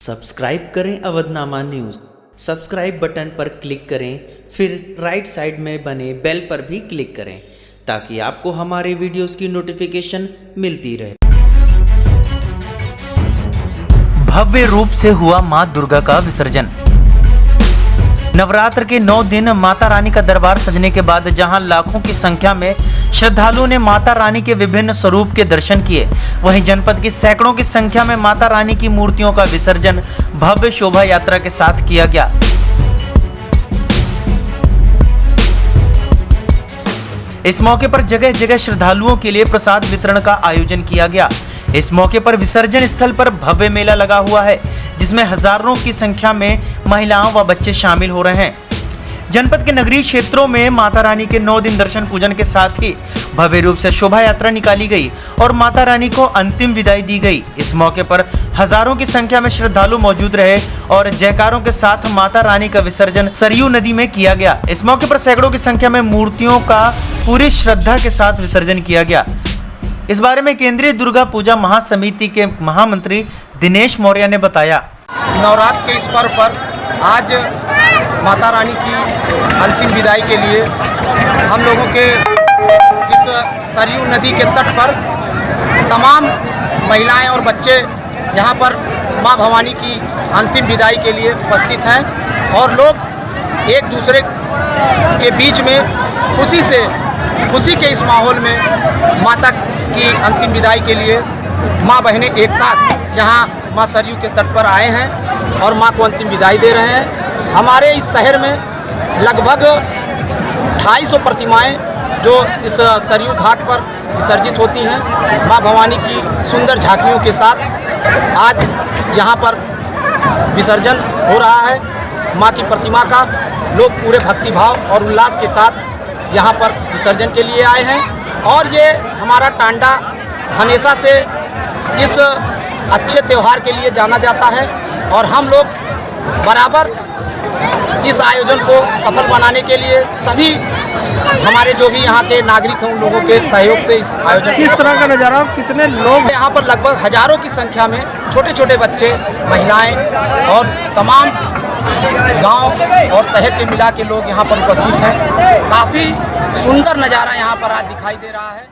Subscribe करें Avadhnama news. Subscribe button पर click करें, फिर राइट साइड में बने बेल पर भी क्लिक करें ताकि आपको हमारे वीडियोस की नोटिफिकेशन मिलती रहे। भव्य रूप से हुआ मां दुर्गा का विसर्जन। नवरात्र के 9 दिन माता रानी का दरबार सजने के बाद जहां लाखों की संख्या में श्रद्धालुओं ने माता रानी के विभिन्न स्वरूप के दर्शन किए, वहीं जनपद की सैकड़ों की संख्या में माता रानी की मूर्तियों का विसर्जन भव्य शोभा यात्रा के साथ किया गया। इस मौके पर जगह जगह श्रद्धालुओं के लिए प्रसाद वितरण का आयोजन किया गया। इस मौके पर विसर्जन स्थल पर भव्य मेला लगा हुआ है, जिसमें हजारों की संख्या में महिलाओं व बच्चे शामिल हो रहे हैं। जनपद के नगरीय क्षेत्रों में माता रानी के 9 दिन दर्शन पूजन के साथ ही भव्य रूप से शोभा यात्रा निकाली गई और माता रानी को अंतिम विदाई दी गई। इस मौके पर हजारों की संख्या में श्रद्धालु मौजूद रहे और जयकारों के साथ माता रानी का विसर्जन सरयू नदी में किया गया। इस मौके पर सैकड़ों की संख्या में मूर्तियों का पूरी श्रद्धा के साथ विसर्जन किया गया। इस बारे में केंद्रीय दुर्गा पूजा महासमिति के महामंत्री दिनेश मौर्य ने बताया। नवरात्र के इस पर्व पर आज माता रानी की अंतिम विदाई के लिए हम लोगों के इस सरयू नदी के तट पर तमाम महिलाएं और बच्चे यहां पर मां भवानी की अंतिम विदाई के लिए उपस्थित हैं और लोग एक दूसरे के बीच में खुशी के इस माहौल में माता की अंतिम विदाई के लिए माँ बहनें एक साथ यहाँ माँ सरयू के तट पर आए हैं और माँ को अंतिम विदाई दे रहे हैं। हमारे इस शहर में लगभग 250 प्रतिमाएं जो इस सरयू घाट पर विसर्जित होती हैं, माँ भवानी की सुंदर झांकियों के साथ आज यहाँ पर विसर्जन हो रहा है। माँ की प्रतिमा का लोग पूरे भक्तिभाव और उल्लास के साथ यहाँ पर विसर्जन के लिए आए हैं और ये हमारा टांडा हमेशा से इस अच्छे त्यौहार के लिए जाना जाता है और हम लोग बराबर इस आयोजन को सफल बनाने के लिए सभी हमारे जो भी यहाँ के नागरिक हैं उन लोगों के सहयोग से इस आयोजन किस तरह का नज़ारा, कितने लोग यहाँ पर लगभग हजारों की संख्या में छोटे छोटे बच्चे, महिलाएं और तमाम गांव और शहर के मिला के लोग यहाँ पर उपस्थित हैं। काफ़ी सुंदर नज़ारा यहाँ पर आज दिखाई दे रहा है।